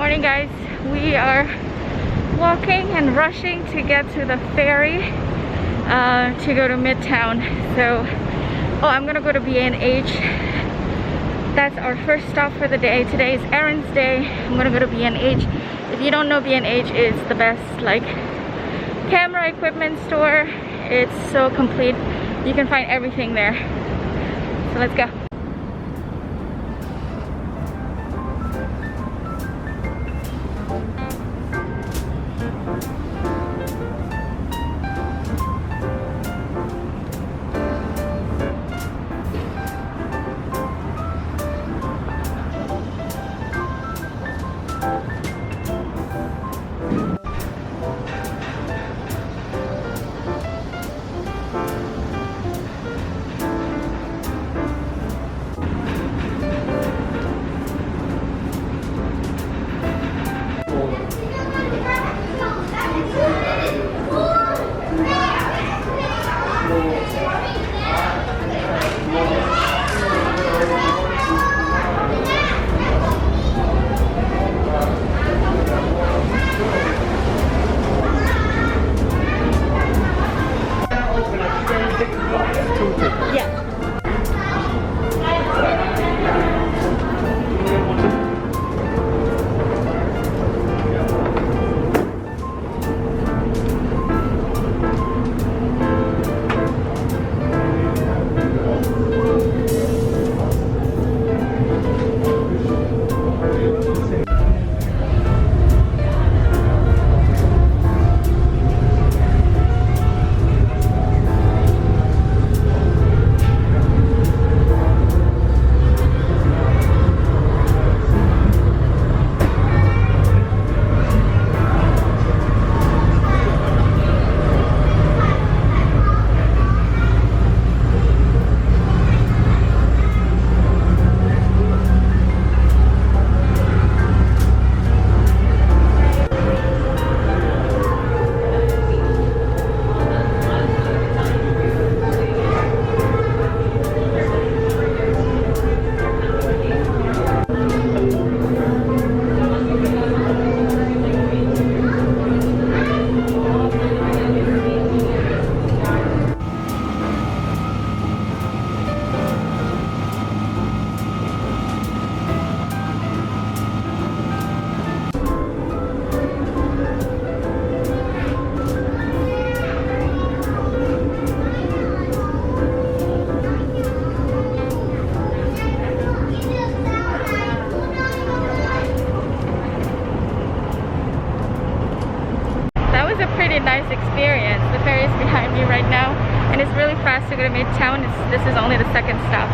morning, guys. We are walking and rushing to get to the ferry to go to Midtown. So, I'm gonna go to B&H. That's our first stop for the day. Today is Erin's day. I'm gonna go to B&H. If you don't know, B&H is the best like camera equipment store. It's so complete. You can find everything there. So let's go. Nice experience. The ferry is behind me right now and it's really fast to go to Midtown. This is only the second stop.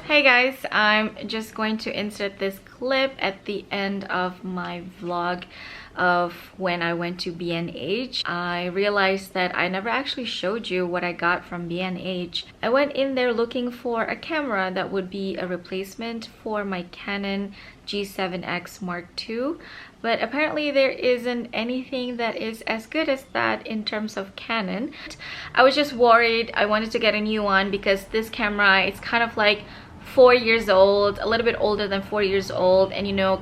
Hey guys, I'm just going to insert this clip at the end of my vlog of when I went to B&H. I realized that I never actually showed you what I got from B&H. I went in there looking for a camera that would be a replacement for my Canon G7X Mark II, but apparently there isn't anything that is as good as that in terms of Canon. I was just worried. I wanted to get a new one because this camera, it's kind of like 4 years old, a little bit older than 4 years old, and you know,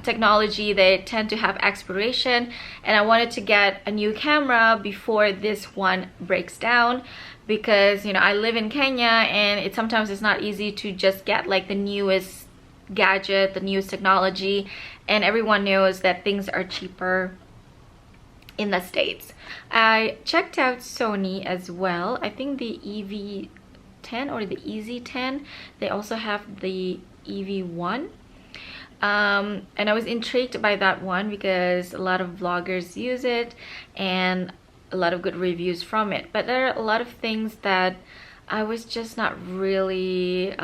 technology, they tend to have expiration, and I wanted to get a new camera before this one breaks down, because you know, I live in Kenya and sometimes it's not easy to just get like the newest gadget, the newest technology, and everyone knows that things are cheaper in the States. I checked out Sony as well. I think the EV10 or the EZ10, they also have the EV1. And I was intrigued by that one because a lot of vloggers use it and a lot of good reviews from it, but there are a lot of things that I was just not really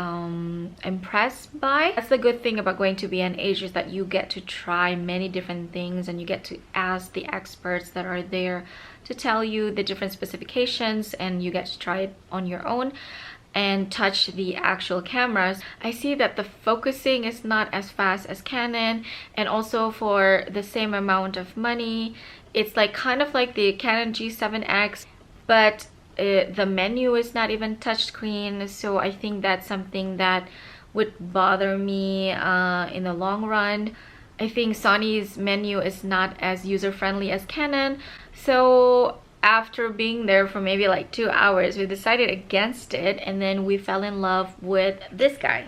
impressed by. That's the good thing about going to B&H, is that you get to try many different things and you get to ask the experts that are there to tell you the different specifications, and you get to try it on your own and touch the actual cameras. I see that the focusing is not as fast as Canon, and also for the same amount of money, it's like kind of like the Canon G7X, but the menu is not even touchscreen. So I think that's something that would bother me in the long run. I think Sony's menu is not as user-friendly as Canon. So after being there for maybe like 2 hours, we decided against it, and then we fell in love with this guy.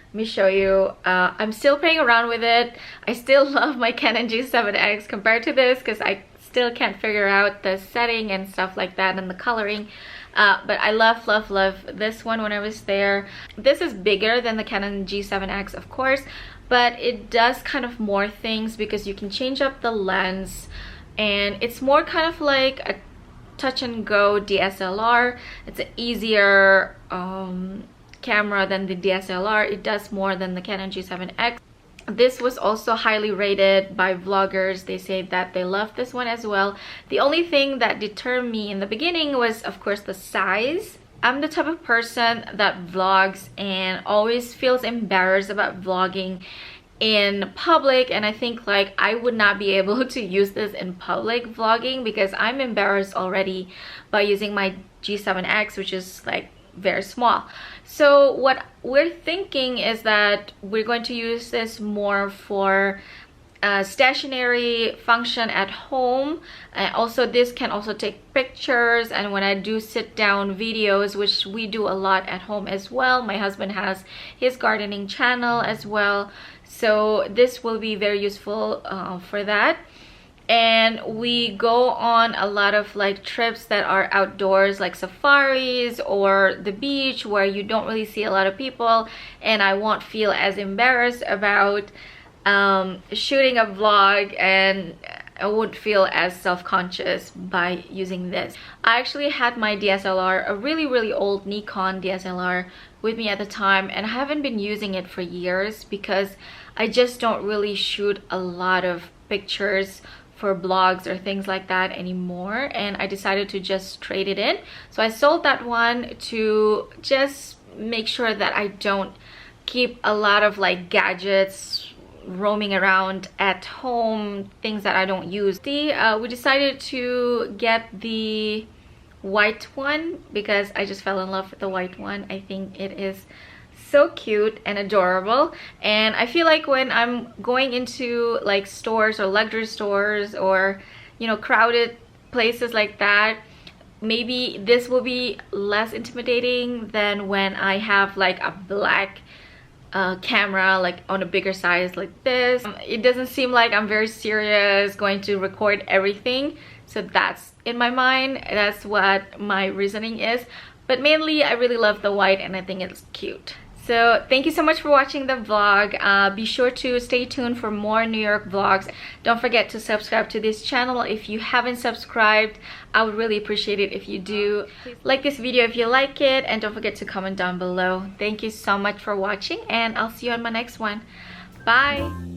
Let me show you. I'm still playing around with it. I still love my Canon G7X compared to this because I still can't figure out the setting and stuff like that and the coloring. But I love this one when I was there. This is bigger than the Canon G7X, of course, but it does kind of more things because you can change up the lens, and it's more kind of like a touch and go DSLR. It's an easier camera than the DSLR. It does more than the Canon G7X. This was also highly rated by vloggers. They say that they love this one as well. The only thing that deterred me in the beginning was, of course, the size. I'm the type of person that vlogs and always feels embarrassed about vlogging in public, and I think like I would not be able to use this in public vlogging because I'm embarrassed already by using my G7X, which is like very small. So what we're thinking is that we're going to use this more for stationary function at home. Also, this can also take pictures, and when I do sit down videos, which we do a lot at home as well, my husband has his gardening channel as well, so this will be very useful for that. And we go on a lot of like trips that are outdoors, like safaris or the beach, where you don't really see a lot of people, and I won't feel as embarrassed about shooting a vlog, and I won't feel as self-conscious by using this. I actually had my DSLR, a really old Nikon DSLR, with me at the time, and I haven't been using it for years because I just don't really shoot a lot of pictures for blogs or things like that anymore, and I decided to just trade it in. So I sold that one to just make sure that I don't keep a lot of like gadgets roaming around at home, things that I don't use. We decided to get the white one because I just fell in love with the white one. I think it is so cute and adorable, and I feel like when I'm going into like stores or luxury stores or, you know, crowded places like that, maybe this will be less intimidating than when I have like a black camera like on a bigger size like this. It doesn't seem like I'm very serious going to record everything, so that's in my mind, that's what my reasoning is. But mainly I really love the white and I think it's cute. So thank you so much for watching the vlog. Be sure to stay tuned for more New York vlogs. Don't forget to subscribe to this channel if you haven't subscribed. I would really appreciate it if you do. Like this video if you like it, and don't forget to comment down below. Thank you so much for watching, and I'll see you on my next one. Bye!